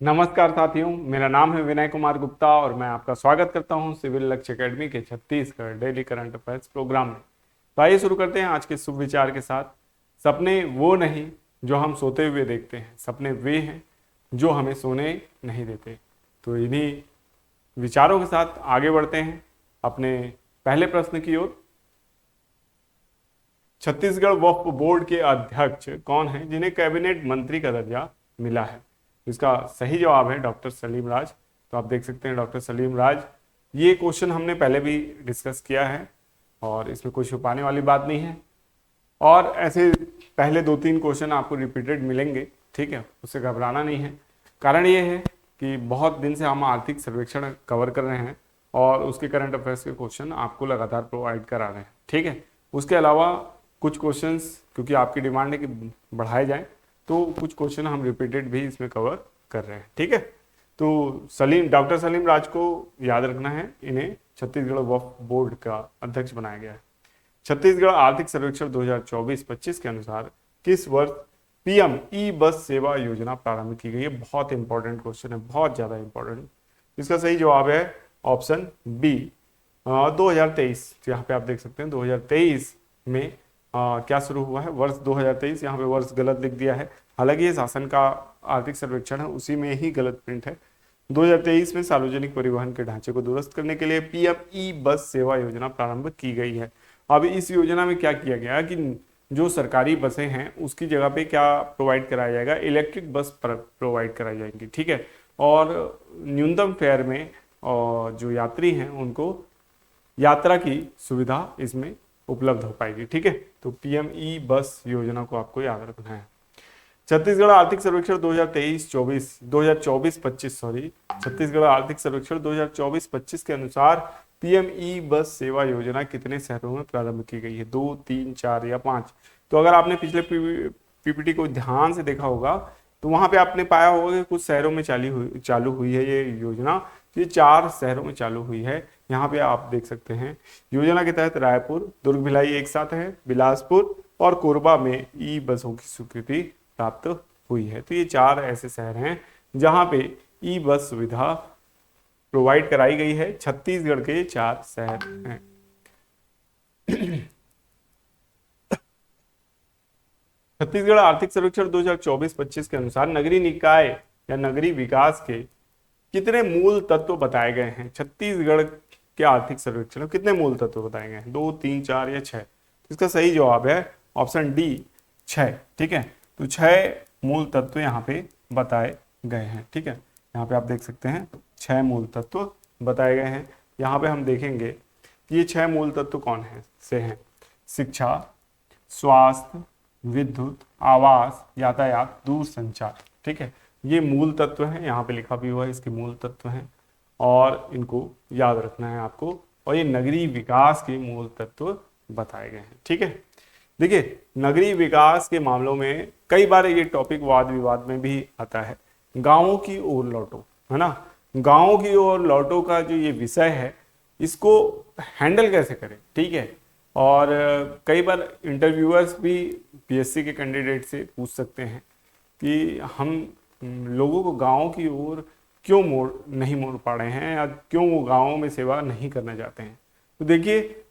नमस्कार साथियों, मेरा नाम है विनय कुमार गुप्ता और मैं आपका स्वागत करता हूं सिविल लक्ष्य एकेडमी के Chhattisgarh daily current affairs programme में। तो आइए शुरू करते हैं आज के शुभ विचार के साथ। सपने वो नहीं जो हम सोते हुए देखते हैं, सपने वे हैं जो हमें सोने नहीं देते। तो इन्हीं विचारों के साथ आगे बढ़ते हैं अपने पहले प्रश्न की ओर। छत्तीसगढ़ वक्फ बोर्ड के अध्यक्ष कौन हैं जिन्हें कैबिनेट मंत्री का दर्जा मिला है? इसका सही जवाब है डॉक्टर सलीम राज। तो आप देख सकते हैं डॉक्टर सलीम राज। ये क्वेश्चन हमने पहले भी डिस्कस किया है और इसमें कोई छुपाने वाली बात नहीं है। और ऐसे पहले 2-3 क्वेश्चन आपको रिपीटेड मिलेंगे, ठीक है, उससे घबराना नहीं है। कारण ये है कि बहुत दिन से हम आर्थिक सर्वेक्षण कवर कर रहे हैं और उसके करंट अफेयर्स के क्वेश्चन आपको लगातार प्रोवाइड करा रहे हैं, ठीक है। उसके अलावा कुछ क्वेश्चंस क्योंकि आपकी डिमांड है कि बढ़ाए जाएं, तो कुछ क्वेश्चन हम रिपीटेड भी इसमें कवर कर रहे हैं, ठीक है। तो डॉक्टर सलीम राज को याद रखना है, इन्हें छत्तीसगढ़ वक्फ बोर्ड का अध्यक्ष बनाया गया है। छत्तीसगढ़ आर्थिक सर्वेक्षण 2024-25 के अनुसार किस वर्ष पीएम ई बस सेवा योजना प्रारंभ की गई है? बहुत इंपॉर्टेंट क्वेश्चन है, बहुत ज्यादा इंपॉर्टेंट। इसका सही जवाब है ऑप्शन बी, 2023। यहाँ पे आप देख सकते हैं 2023 में क्या शुरू हुआ है? वर्ष 2023। यहाँ पे वर्ष गलत लिख दिया है, हालांकि ये शासन का आर्थिक सर्वेक्षण है, उसी में ही गलत प्रिंट है। 2023 में सार्वजनिक परिवहन के ढांचे को दुरुस्त करने के लिए पीएम ई बस सेवा योजना प्रारंभ की गई है। अब इस योजना में क्या किया गया कि जो सरकारी बसें हैं उसकी जगह पे क्या प्रोवाइड कराया जाएगा? इलेक्ट्रिक बस प्रोवाइड कराई जाएंगी, ठीक है। और न्यूनतम फेयर में जो यात्री हैं उनको यात्रा की सुविधा इसमें उपलब्ध हो पाएगी, ठीक है। तो पीएम ई बस योजना को आपको याद रखना है। छत्तीसगढ़ आर्थिक सर्वेक्षण 2024-25 सॉरी, छत्तीसगढ़ आर्थिक सर्वेक्षण 2024-25 के अनुसार पीएम ई बस सेवा योजना कितने शहरों में प्रारंभ की गई है? 2, 3, 4 या 5? तो अगर आपने पिछले पीपीटी को ध्यान से देखा होगा तो वहां पे आपने पाया होगा कि कुछ शहरों में चालू हुई है ये योजना। ये 4 शहरों में चालू हुई है। यहाँ पे आप देख सकते हैं योजना के तहत रायपुर, दुर्ग, भिलाई एक साथ है, बिलासपुर और कोरबा में ई बसों की स्वीकृति प्राप्त हुई है। तो ये 4 ऐसे शहर हैं जहां पे ई बस सुविधा प्रोवाइड कराई गई है। छत्तीसगढ़ के 4 शहर हैं। छत्तीसगढ़ आर्थिक सर्वेक्षण 2024-25 के अनुसार नगरीय निकाय या नगरीय विकास के कितने मूल तत्व बताए गए हैं? छत्तीसगढ़ के आर्थिक सर्वेक्षण में कितने मूल तत्व बताए गए हैं? 2, 3, 4 या 6? इसका सही जवाब है ऑप्शन डी, 6, ठीक है। तो 6 मूल तत्व यहाँ पे बताए गए हैं, ठीक है। यहाँ पे आप देख सकते हैं 6 मूल तत्व बताए गए हैं। यहाँ पे हम देखेंगे कि ये 6 मूल तत्व कौन है से हैं? शिक्षा, स्वास्थ्य, विद्युत, आवास, यातायात, दूरसंचार, ठीक है। ये मूल तत्व हैं, यहाँ पे लिखा भी हुआ है इसके मूल तत्व हैं और इनको याद रखना है आपको। और ये नगरीय विकास के मूल तत्व बताए गए हैं, ठीक है। देखिए, नगरीय विकास के मामलों में कई बार ये टॉपिक वाद विवाद में भी आता है। गांवों की ओर लौटो, है ना। गांवों की ओर लौटो का जो ये विषय है इसको हैंडल कैसे करें, ठीक है। और कई बार इंटरव्यूअर्स भी पीएससी के कैंडिडेट से पूछ सकते हैं कि हम लोगों को गाँव की ओर क्यों नहीं मोड़ पा रहे हैं या क्यों वो गाँवों में सेवा नहीं करना चाहते हैं। तो देखिए,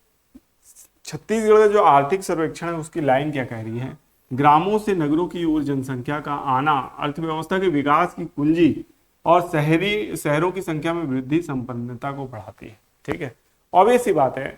छत्तीसगढ़ का जो आर्थिक सर्वेक्षण है उसकी लाइन क्या कह रही है? ग्रामों से नगरों की ओर जनसंख्या का आना अर्थव्यवस्था के विकास की कुंजी और शहरों की संख्या में वृद्धि संपन्नता को बढ़ाती है, ठीक है। ऑब्वियस सी बात है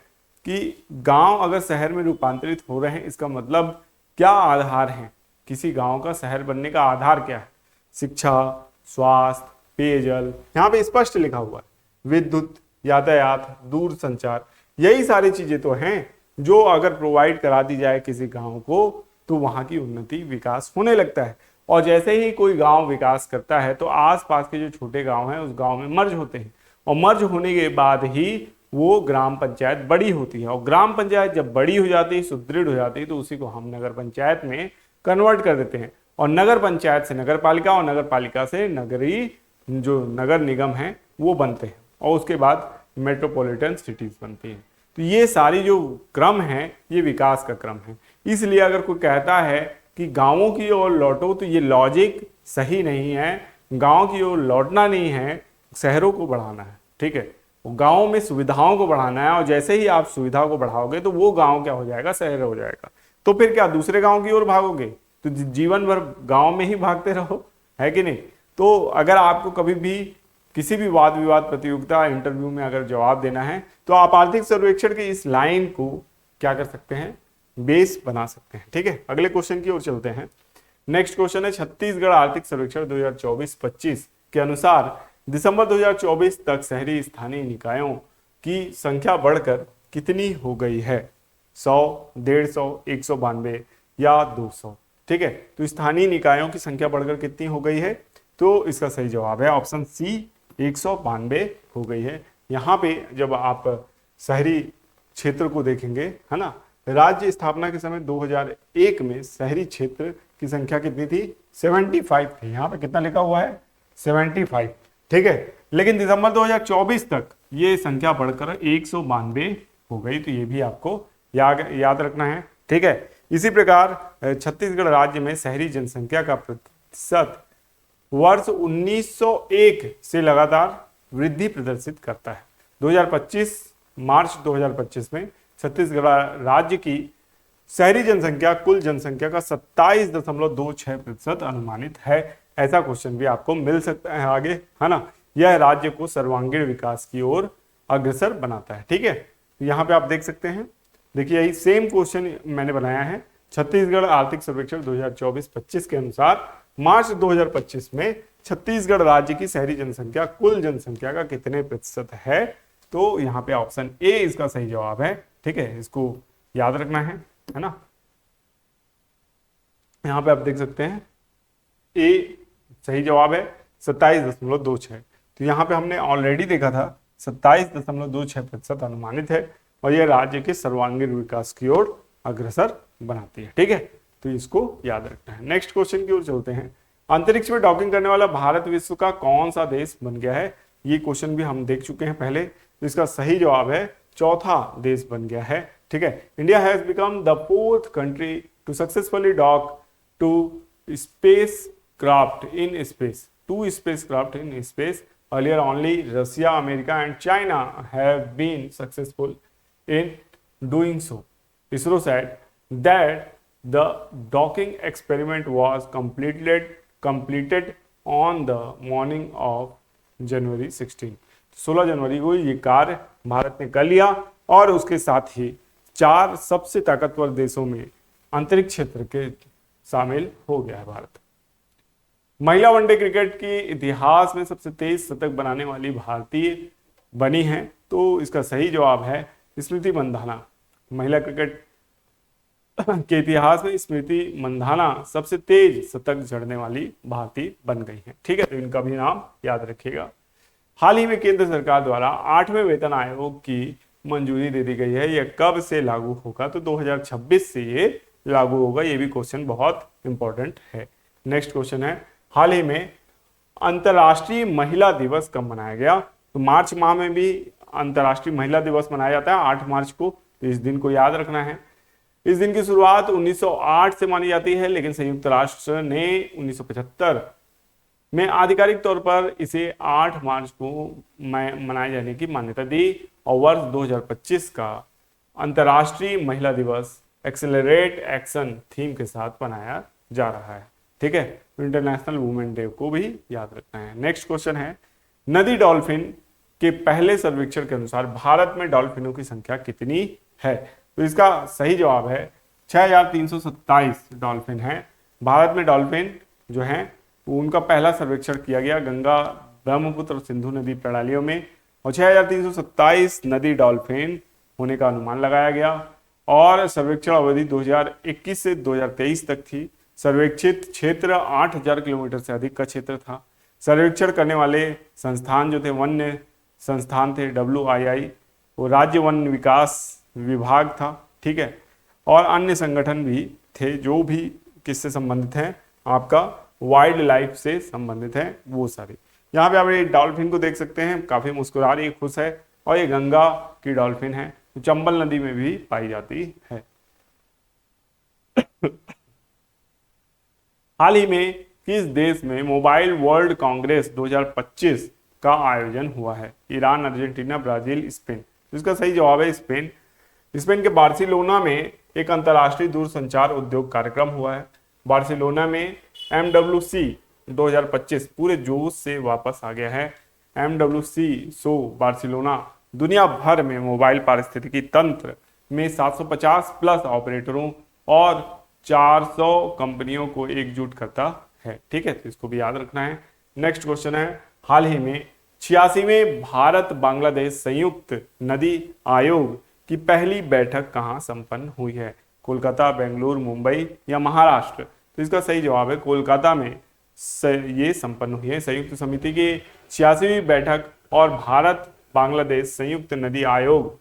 कि गांव अगर शहर में रूपांतरित हो रहे हैं, इसका मतलब क्या आधार है? किसी गांव का शहर बनने का आधार क्या है? शिक्षा, स्वास्थ्य, पेयजल, यहाँ पे स्पष्ट लिखा हुआ है, विद्युत, यातायात, दूर संचार, यही सारी चीजें तो हैं जो अगर प्रोवाइड करा दी जाए किसी गांव को तो वहां की उन्नति विकास होने लगता है। और जैसे ही कोई गांव विकास करता है तो आसपास के जो छोटे गांव हैं उस गांव में मर्ज होते हैं और मर्ज होने के बाद ही वो ग्राम पंचायत बड़ी होती है। और ग्राम पंचायत जब बड़ी हो जाती है, सुदृढ़ हो जाती है, तो उसी को हम नगर पंचायत में कन्वर्ट कर देते हैं। और नगर पंचायत से नगर पालिका और नगर पालिका से नगरीय जो नगर निगम है वो बनते हैं और उसके बाद मेट्रोपॉलिटन सिटीज बनती हैं। तो ये सारी जो क्रम है ये विकास का क्रम है। इसलिए अगर कोई कहता है कि गांवों की ओर लौटो तो ये लॉजिक सही नहीं है, गांव की ओर लौटना नहीं है, शहरों को बढ़ाना है। ठीक है, गांव में सुविधाओं को बढ़ाना है, और जैसे ही आप सुविधा को बढ़ाओगे तो वो गांव क्या हो जाएगा, शहर हो जाएगा। तो फिर क्या दूसरे गांव की ओर भागोगे? तो जीवन भर गांव में ही भागते रहो, है कि नहीं? तो अगर आपको कभी भी किसी भी वाद विवाद प्रतियोगिता इंटरव्यू में अगर जवाब देना है तो आप आर्थिक सर्वेक्षण की इस लाइन को क्या कर सकते हैं, बेस बना सकते हैं। ठीक है, अगले क्वेश्चन की ओर चलते हैं। नेक्स्ट क्वेश्चन है, छत्तीसगढ़ आर्थिक सर्वेक्षण 2024-25 के अनुसार दिसंबर 2024 तक शहरी स्थानीय निकायों की संख्या बढ़कर कितनी हो गई है? 100, 150, 192 या 200? ठीक है, तो स्थानीय निकायों की संख्या बढ़कर कितनी हो गई है? तो इसका सही जवाब है ऑप्शन सी, 192 हो गई है। यहाँ पे जब आप शहरी क्षेत्र को देखेंगे, है ना, राज्य स्थापना के समय 2001 में शहरी क्षेत्र की संख्या कितनी थी? 75 थी। यहाँ पे कितना लिखा हुआ है? 75। ठीक है, लेकिन दिसंबर 2024 तक ये संख्या बढ़कर 192 हो गई। तो ये भी आपको याद रखना है। ठीक है, इसी प्रकार छत्तीसगढ़ राज्य में शहरी जनसंख्या का प्रतिशत वर्ष 1901 से लगातार वृद्धि प्रदर्शित करता है। 2025 मार्च 2025 में छत्तीसगढ़ राज्य की शहरी जनसंख्या कुल जनसंख्या का 27.26% अनुमानित है। ऐसा क्वेश्चन भी आपको मिल सकता है आगे, है ना। यह राज्य को सर्वांगीण विकास की ओर अग्रसर बनाता है। ठीक है, तो यहाँ पे आप देख सकते हैं, देखिए यही सेम क्वेश्चन मैंने बनाया है। छत्तीसगढ़ आर्थिक सर्वेक्षण 2024-25 के अनुसार मार्च 2025 में छत्तीसगढ़ राज्य की शहरी जनसंख्या कुल जनसंख्या का कितने प्रतिशत है? तो यहाँ पे ऑप्शन ए इसका सही जवाब है। ठीक है, इसको याद रखना है ना। यहाँ पे आप देख सकते हैं ए सही जवाब है 27.26। तो यहाँ पे हमने ऑलरेडी देखा था 27.26% अनुमानित है, और यह राज्य के सर्वांगीण विकास की ओर अग्रसर बनाती है। ठीक है, तो इसको याद रखना है। नेक्स्ट क्वेश्चन की ओर चलते हैं। अंतरिक्ष में डॉकिंग करने वाला भारत विश्व का कौन सा देश बन गया है? ये क्वेश्चन भी हम देख चुके हैं पहले। तो इसका सही जवाब है चौथा देश बन गया है। ठीक है, India has become the 4th country to successfully dock two spacecraft in space, two spacecraft in space. Earlier only Russia, America and China have been successful in doing so. ISRO said that the docking experiment was completed on the morning of January 16. 16 जनवरी को ये कार्य भारत ने कर लिया, और उसके साथ ही 4 सबसे ताकतवर देशों में अंतरिक्ष क्षेत्र के शामिल हो गया है भारत। महिला वनडे क्रिकेट के इतिहास में सबसे तेज शतक बनाने वाली भारतीय बनी है। तो इसका सही जवाब है स्मृति मंधाना। महिला क्रिकेट के इतिहास में स्मृति मंधाना सबसे तेज शतक जड़ने वाली भारतीय बन गई है। ठीक है, तो इनका भी नाम याद रखिएगा। हाल ही में केंद्र सरकार द्वारा 8वें वेतन आयोग की मंजूरी दे दी गई है। यह कब से लागू होगा? तो 2026 से ये लागू होगा। ये भी क्वेश्चन बहुत इंपॉर्टेंट है। नेक्स्ट क्वेश्चन है, हाल ही में अंतर्राष्ट्रीय महिला दिवस कब मनाया गया? तो मार्च माह में भी अंतर्राष्ट्रीय महिला दिवस मनाया जाता है 8 मार्च को। तो इस दिन को याद रखना है। इस दिन की शुरुआत 1908 से मानी जाती है, लेकिन संयुक्त राष्ट्र ने 1975 में आधिकारिक तौर पर इसे 8 मार्च को मनाए जाने की मान्यता दी, और वर्ष 2025 का अंतर्राष्ट्रीय महिला दिवस एक्सेलरेट एक्शन थीम के साथ मनाया जा रहा है। ठीक है, इंटरनेशनल वुमेन डे को भी याद रखना है। नेक्स्ट क्वेश्चन है, नदी डॉल्फिन के पहले सर्वेक्षण के अनुसार भारत में डॉल्फिनों की संख्या कितनी है? तो इसका सही जवाब है 6327 डॉल्फिन है। भारत में डॉल्फिन जो है उनका पहला सर्वेक्षण किया गया गंगा, ब्रह्मपुत्र और सिंधु नदी प्रणालियों में, और 6327 नदी डॉल्फिन होने का अनुमान लगाया गया। और सर्वेक्षण अवधि 2021 से 2023 तक थी। सर्वेक्षित क्षेत्र 8000 किलोमीटर से अधिक का क्षेत्र था। सर्वेक्षण करने वाले संस्थान जो थे वन्य संस्थान थे, WII, वो राज्य वन विकास विभाग था। ठीक है, और अन्य संगठन भी थे जो भी किससे संबंधित हैं, आपका वाइल्ड लाइफ से संबंधित हैं वो सारी। यहाँ पे आप ये डॉल्फिन को देख सकते हैं, काफी मुस्कुरा रही है, खुश है, और ये गंगा की डॉल्फिन है, चंबल नदी में भी पाई जाती है। हाल ही में किस देश में मोबाइल वर्ल्ड कांग्रेस 2025 का आयोजन हुआ है? Iran, Argentina, Brazil, Spain. इसका सही जवाब है स्पेन। स्पेन के बार्सिलोना में एक अंतर्राष्ट्रीय दूरसंचार उद्योग कार्यक्रम हुआ है। बार्सिलोना में MWC 2025 पूरे जोश से वापस आ गया है। MWC बार्सिलोना दुनिया भर में मोबाइल पारिस्थितिकी तंत्र में 750 प्लस ऑपरेटरों और 400 कंपनियों को एकजुट करता है। ठीक है, तो इसको भी याद रखना है। नेक्स्ट क्वेश्चन है, हाल ही में 86वें भारत बांग्लादेश संयुक्त नदी आयोग की पहली बैठक कहां संपन्न हुई है? कोलकाता, बेंगलुरु, मुंबई या महाराष्ट्र? तो इसका सही जवाब है कोलकाता में ये संपन्न हुई है। संयुक्त समिति की 86वीं बैठक और भारत बांग्लादेश संयुक्त नदी आयोग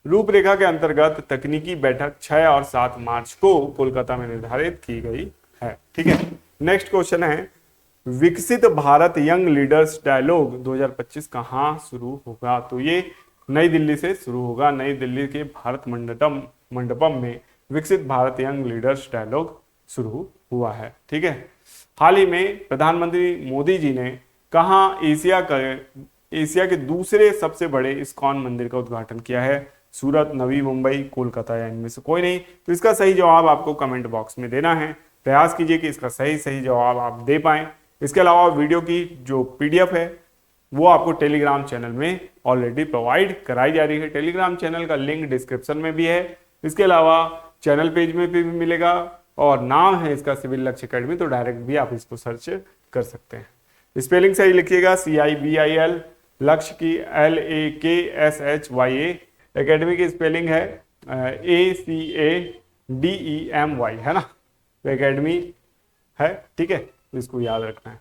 रूपरेखा के अंतर्गत तकनीकी बैठक 6 और 7 मार्च को कोलकाता में निर्धारित की गई है। ठीक है, नेक्स्ट क्वेश्चन है, विकसित भारत यंग लीडर्स डायलॉग 2025 कहां शुरू होगा? तो ये नई दिल्ली से शुरू होगा। नई दिल्ली के भारत मंडपम में विकसित भारत यंग लीडर्स डायलॉग शुरू हुआ है। ठीक है, हाल ही में प्रधानमंत्री मोदी जी ने कहां एशिया के दूसरे सबसे बड़े इस्कॉन मंदिर का उद्घाटन किया है? सूरत, नवी मुंबई, कोलकाता या इनमें से कोई नहीं? तो इसका सही जवाब आपको कमेंट बॉक्स में देना है। प्रयास कीजिए कि इसका सही जवाब आप दे पाएं। इसके अलावा वीडियो की जो PDF है वो आपको टेलीग्राम चैनल में ऑलरेडी प्रोवाइड कराई जा रही है। टेलीग्राम चैनल का लिंक डिस्क्रिप्शन में भी है। इसके अलावा चैनल पेज में भी मिलेगा और नाम है इसका सिविल लक्ष्य एकेडमी, तो डायरेक्ट भी आप इसको सर्च कर सकते हैं। स्पेलिंग सही लिखिएगा, CIBIL, लक्ष्य की LAKSHYA, एकेडमी की स्पेलिंग है ACADEMY, है ना? तो एकेडमी है। ठीक है, तो इसको याद रखना है।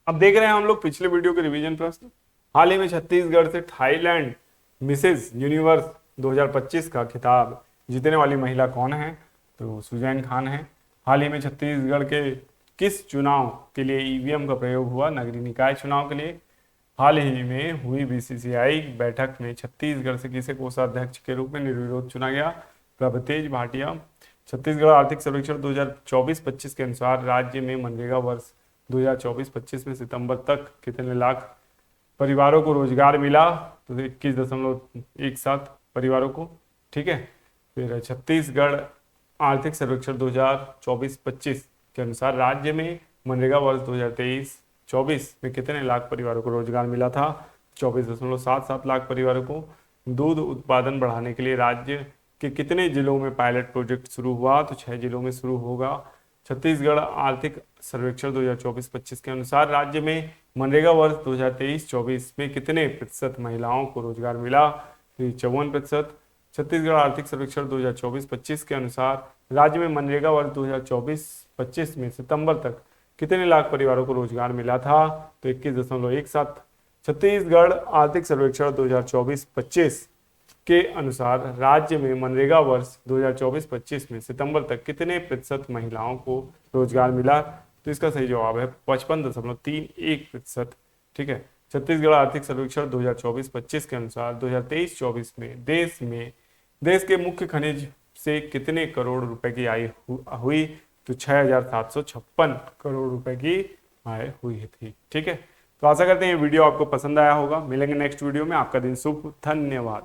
अब देख रहे हैं हम लोग पिछले वीडियो के रिवीजन प्रश्न। हाल ही में छत्तीसगढ़ से थाईलैंड मिसेज यूनिवर्स 2025 का खिताब जीतने वाली महिला कौन है? तो सुजैन खान है। हाल ही में छत्तीसगढ़ के किस चुनाव के लिए EVM का प्रयोग हुआ? नगरीय निकाय चुनाव के लिए। हाल ही में हुई BCCI बैठक में छत्तीसगढ़ से किसे कोषाध्यक्ष के रूप में निर्विरोध चुना गया? प्रभतेज भाटिया। छत्तीसगढ़ आर्थिक सर्वेक्षण 2024-25 के अनुसार राज्य में मनरेगा वर्ष 2024-25 में सितंबर तक कितने लाख परिवारों को रोजगार मिला? तो 21.17 परिवारों को। ठीक है, फिर छत्तीसगढ़ आर्थिक सर्वेक्षण 2024-25 के अनुसार राज्य में मनरेगा वर्ष 2023-24 में कितने लाख परिवारों को रोजगार मिला था? 24.77 लाख परिवारों को। दूध उत्पादन बढ़ाने के लिए राज्य के कितने जिलों में पायलट प्रोजेक्ट शुरू हुआ? तो 6 जिलों में शुरू होगा। छत्तीसगढ़ आर्थिक सर्वेक्षण 2024-25 के अनुसार राज्य में मनरेगा वर्ष 2023-24 में कितने प्रतिशत महिलाओं को रोजगार मिला? 54%। छत्तीसगढ़ आर्थिक सर्वेक्षण 2024-25 के अनुसार राज्य में मनरेगा वर्ष 2024-25 में सितंबर तक कितने लाख परिवारों को रोजगार मिला था? तो 21.17। छत्तीसगढ़ आर्थिक सर्वेक्षण 2024-25 के अनुसार राज्य में मनरेगा वर्ष 2024-25 में सितंबर तक कितने प्रतिशत महिलाओं को रोजगार मिला? तो इसका सही जवाब है 55.31%। ठीक है, छत्तीसगढ़ आर्थिक सर्वेक्षण 2024-25 के अनुसार 2023-24 में देश के मुख्य खनिज से कितने करोड़ रुपए की आय हुई? तो 6,756 करोड़ रुपए की आय हुई थी। ठीक है, तो आशा करते हैं ये वीडियो आपको पसंद आया होगा। मिलेंगे नेक्स्ट वीडियो में। आपका दिन शुभ। धन्यवाद।